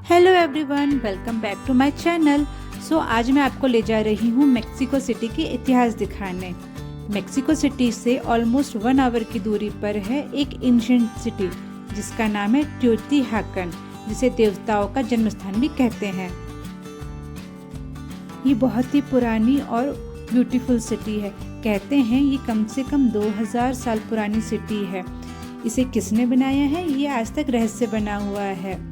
Hello everyone, welcome back to my channel. आज मैं आपको ले जा रही हूँ मेक्सिको सिटी के इतिहास दिखाने। मेक्सिको सिटी से ऑलमोस्ट 1 आवर की दूरी पर है एक एंशिएंट सिटी जिसका नाम है टियोतिहाकन, जिसे देवताओं का जन्म स्थान भी कहते हैं। ये बहुत ही पुरानी और ब्यूटीफुल सिटी है। कहते हैं ये कम से कम 2000 साल पुरानी सिटी है। इसे किसने बनाया है ये आज तक रहस्य बना हुआ है।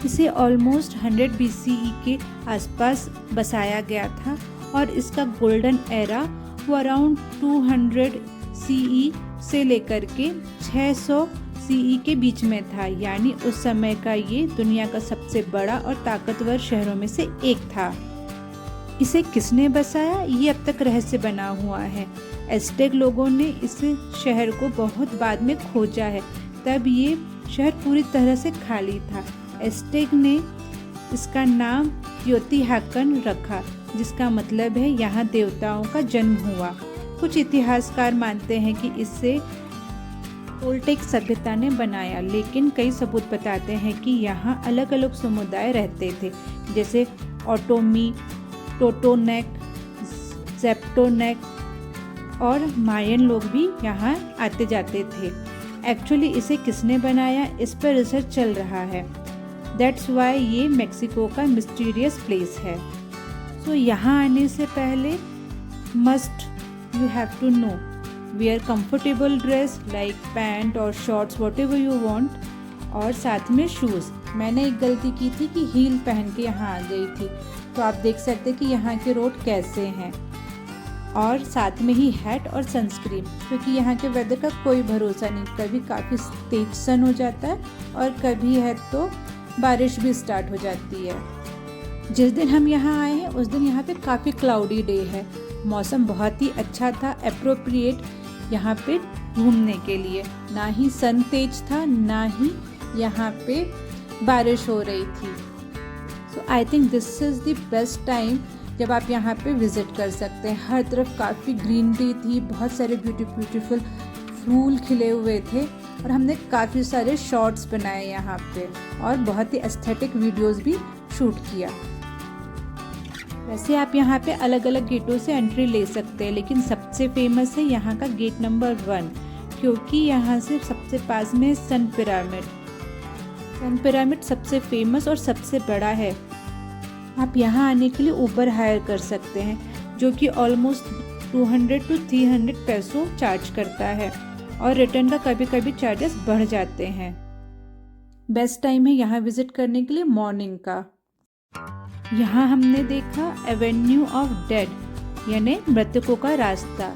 इसे ऑलमोस्ट 100 BCE के आसपास बसाया गया था और इसका गोल्डन एरा वो अराउंड 200 CE से लेकर के 600 CE के बीच में था। यानी उस समय का ये दुनिया का सबसे बड़ा और ताकतवर शहरों में से एक था। इसे किसने बसाया ये अब तक रहस्य बना हुआ है। एज़टेक लोगों ने इस शहर को बहुत बाद में खोजा है, तब ये शहर पूरी तरह से खाली था। एज़टेक ने इसका नाम टियोतिहाकन रखा, जिसका मतलब है यहाँ देवताओं का जन्म हुआ। कुछ इतिहासकार मानते हैं कि इससे टोलटेक सभ्यता ने बनाया, लेकिन कई सबूत बताते हैं कि यहाँ अलग अलग समुदाय रहते थे, जैसे ओटोमी, टोटोनेक, ज़ेप्टोनेक और मायन लोग भी यहाँ आते जाते थे। एक्चुअली इसे किसने बनाया इस पर रिसर्च चल रहा है। दैट्स वाई ये मेक्सिको का मिस्टीरियस प्लेस है। यहाँ आने से पहले must you have to know wear comfortable dress like pant और shorts whatever you want, और साथ में शूज़। मैंने एक गलती की थी कि हील पहन के यहाँ आ गई थी, तो आप देख सकते हैं कि यहाँ के रोड कैसे हैं। और साथ में ही हैट और सनस्क्रीन, क्योंकि यहाँ के वेदर का कोई भरोसा नहीं, कभी काफ़ी तेज सन हो जाता है और कभी है तो बारिश भी स्टार्ट हो जाती है। जिस दिन हम यहाँ आए हैं उस दिन यहाँ पे काफ़ी क्लाउडी डे है। मौसम बहुत ही अच्छा था, अप्रोप्रिएट यहाँ पे घूमने के लिए। ना ही सन तेज था, ना ही यहाँ पे बारिश हो रही थी। I think this is the best time जब आप यहाँ पे विज़िट कर सकते हैं। हर तरफ काफ़ी ग्रीनरी थी, बहुत सारे ब्यूटीफुल फूल खिले हुए थे और हमने काफ़ी सारे शॉट्स बनाए यहाँ पे और बहुत ही एस्थेटिक वीडियोस भी शूट किया। वैसे आप यहाँ पे अलग अलग गेटों से एंट्री ले सकते हैं, लेकिन सबसे फेमस है यहाँ का गेट नंबर 1, क्योंकि यहाँ से सबसे पास में सन पिरामिड। सन पिरामिड सबसे फेमस और सबसे बड़ा है। आप यहाँ आने के लिए ऊबर हायर कर सकते हैं, जो कि ऑलमोस्ट 200 to 300 पैसों चार्ज करता है, और रिटर्न का कभी कभी चार्जेस बढ़ जाते हैं। बेस्ट टाइम है यहाँ विजिट करने के लिए मॉर्निंग का। यहाँ हमने देखा एवेन्यू ऑफ डेड, यानी मृतकों का रास्ता।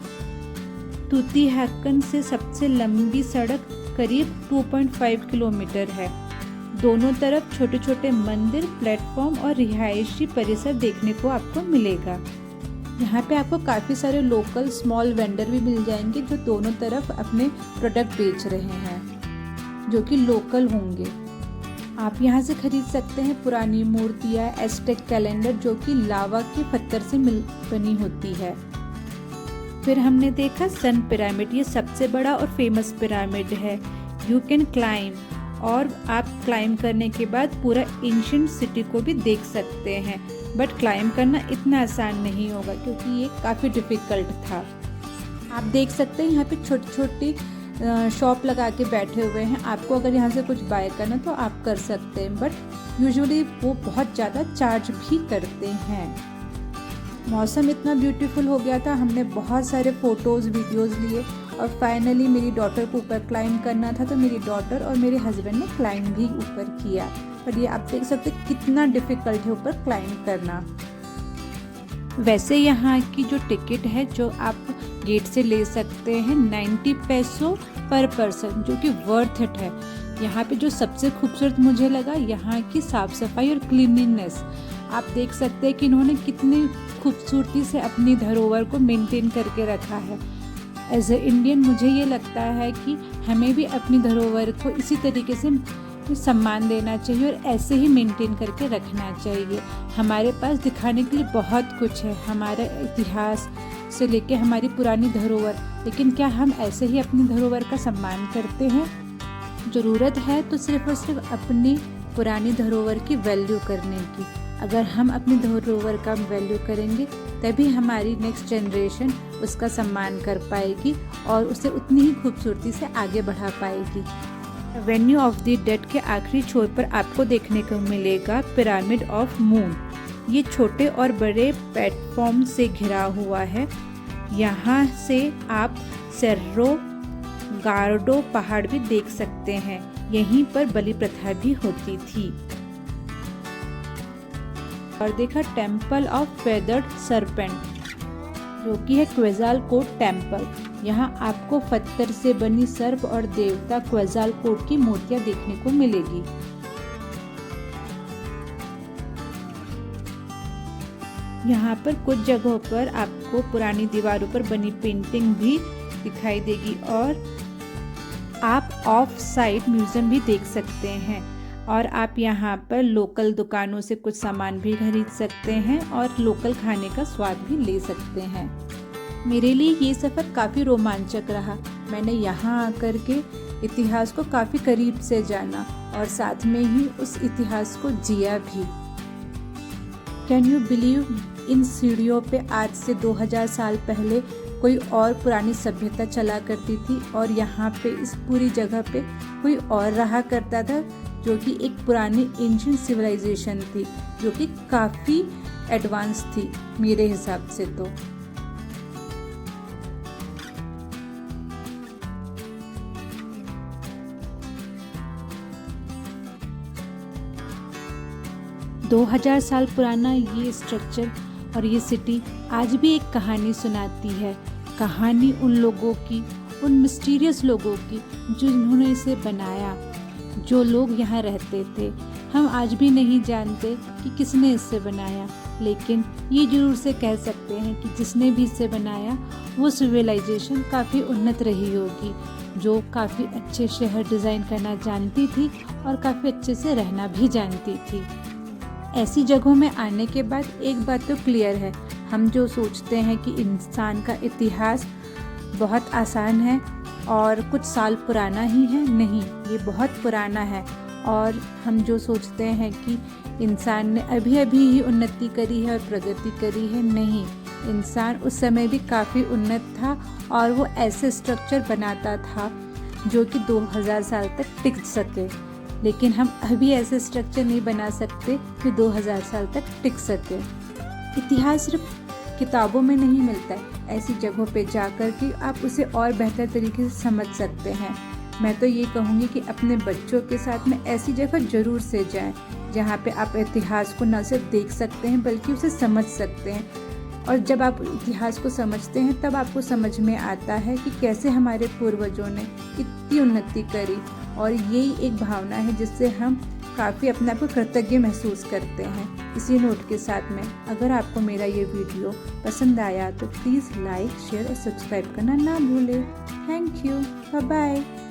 टियोतिहाकन से सबसे लंबी सड़क करीब 2.5 किलोमीटर है। दोनों तरफ छोटे छोटे मंदिर, प्लेटफॉर्म और रिहायशी परिसर देखने को आपको मिलेगा। यहाँ पे आपको काफ़ी सारे लोकल स्मॉल वेंडर भी मिल जाएंगे जो दोनों तरफ अपने प्रोडक्ट बेच रहे हैं, जो कि लोकल होंगे। आप यहाँ से खरीद सकते हैं पुरानी मूर्तियाँ, एज़टेक कैलेंडर जो कि लावा के पत्थर से बनी होती है। फिर हमने देखा सन पिरामिड, ये सबसे बड़ा और फेमस पिरामिड है। यू कैन क्लाइम, और आप क्लाइम करने के बाद पूरा एंशिएंट सिटी को भी देख सकते हैं। बट क्लाइम करना इतना आसान नहीं होगा क्योंकि ये काफ़ी डिफ़िकल्ट था। आप देख सकते हैं यहाँ पे छोटी छोटी शॉप लगा के बैठे हुए हैं। आपको अगर यहाँ से कुछ बाय करना तो आप कर सकते हैं, बट यूजुअली वो बहुत ज़्यादा चार्ज भी करते हैं। मौसम इतना ब्यूटीफुल हो गया था, हमने बहुत सारे फ़ोटोज़ वीडियोज़ लिए और फाइनली मेरी डॉटर को ऊपर क्लाइम करना था, तो मेरी डॉटर और मेरे हस्बैंड ने क्लाइम भी ऊपर किया। पर ये आप देख सकते हैं कितना डिफ़िकल्ट है ऊपर क्लाइम करना। वैसे यहाँ की जो टिकट है जो आप गेट से ले सकते हैं 90 पैसों पर पर्सन, जो कि वर्थ इट है। यहाँ पे जो सबसे खूबसूरत मुझे लगा यहाँ की साफ़ सफाई और क्लीनिनेस। आप देख सकते हैं कि इन्होंने कितनी खूबसूरती से अपनी धरोहर को मेंटेन करके रखा है। एज ए इंडियन मुझे ये लगता है कि हमें भी अपनी धरोहर को इसी तरीके से सम्मान देना चाहिए और ऐसे ही मेंटेन करके रखना चाहिए। हमारे पास दिखाने के लिए बहुत कुछ है, हमारा इतिहास से लेके हमारी पुरानी धरोहर, लेकिन क्या हम ऐसे ही अपनी धरोहर का सम्मान करते हैं? ज़रूरत है तो सिर्फ और सिर्फ अपनी पुरानी धरोहर की वैल्यू करने की। अगर हम अपनी धरोहर का वैल्यू करेंगे तभी हमारी नेक्स्ट जनरेशन उसका सम्मान कर पाएगी और उसे उतनी ही खूबसूरती से आगे बढ़ा पाएगी। वेन्यू ऑफ द डेड के आखिरी छोर पर आपको देखने को मिलेगा पिरामिड ऑफ मून। ये छोटे और बड़े प्लेटफॉर्म से घिरा हुआ है। यहाँ से आप सेर्रो गार्डो पहाड़ भी देख सकते हैं। यहीं पर बलि प्रथा भी होती थी। और देखा टेम्पल ऑफ फेदर्ड सरपेंट जो कि है क्वेज़ालकोट टेम्पल। यहाँ आपको पत्थर से बनी सर्प और देवता क्वेज़ालकोट की मूर्तियां देखने को मिलेगी। यहाँ पर कुछ जगहों पर आपको पुरानी दीवारों पर बनी पेंटिंग भी दिखाई देगी और आप ऑफ साइट म्यूजियम भी देख सकते हैं और आप यहाँ पर लोकल दुकानों से कुछ सामान भी खरीद सकते हैं और लोकल खाने का स्वाद भी ले सकते हैं। मेरे लिए ये सफ़र काफ़ी रोमांचक रहा। मैंने यहाँ आकर के इतिहास को काफ़ी करीब से जाना और साथ में ही उस इतिहास को जिया भी। कैन यू बिलीव इन सीढ़ियों पे आज से 2000 साल पहले कोई और पुरानी सभ्यता चला करती थी और यहाँ पे इस पूरी जगह पे कोई और रहा करता था जो कि एक पुरानी एंशिएंट सिविलाइजेशन थी जो कि काफ़ी एडवांस थी मेरे हिसाब से। तो दो 2000 साल पुराना ये स्ट्रक्चर और ये सिटी आज भी एक कहानी सुनाती है। कहानी उन लोगों की, उन मिस्टीरियस लोगों की जिन्होंने इसे बनाया, जो लोग यहाँ रहते थे। हम आज भी नहीं जानते कि किसने इसे बनाया, लेकिन ये जरूर से कह सकते हैं कि जिसने भी इसे बनाया वो सिविलाइजेशन काफ़ी उन्नत रही होगी, जो काफ़ी अच्छे शहर डिज़ाइन करना जानती थी और काफ़ी अच्छे से रहना भी जानती थी। ऐसी जगहों में आने के बाद एक बात तो क्लियर है, हम जो सोचते हैं कि इंसान का इतिहास बहुत आसान है और कुछ साल पुराना ही है, नहीं, ये बहुत पुराना है। और हम जो सोचते हैं कि इंसान ने अभी अभी ही उन्नति करी है और प्रगति करी है, नहीं, इंसान उस समय भी काफ़ी उन्नत था और वो ऐसे स्ट्रक्चर बनाता था जो कि 2000 साल तक टिक सके। लेकिन हम अभी ऐसे स्ट्रक्चर नहीं बना सकते कि 2000 साल तक टिक सके। इतिहास सिर्फ किताबों में नहीं मिलता है, ऐसी जगहों पे जाकर के आप उसे और बेहतर तरीके से समझ सकते हैं। मैं तो ये कहूँगी कि अपने बच्चों के साथ में ऐसी जगह ज़रूर से जाएं, जहाँ पे आप इतिहास को न सिर्फ देख सकते हैं बल्कि उसे समझ सकते हैं। और जब आप इतिहास को समझते हैं तब आपको समझ में आता है कि कैसे हमारे पूर्वजों ने इतनी उन्नति करी, और यही एक भावना है जिससे हम काफ़ी अपने आप को कृतज्ञ महसूस करते हैं। इसी नोट के साथ में अगर आपको मेरा ये वीडियो पसंद आया तो प्लीज़ लाइक, शेयर और सब्सक्राइब करना ना भूलें। Thank you, bye bye.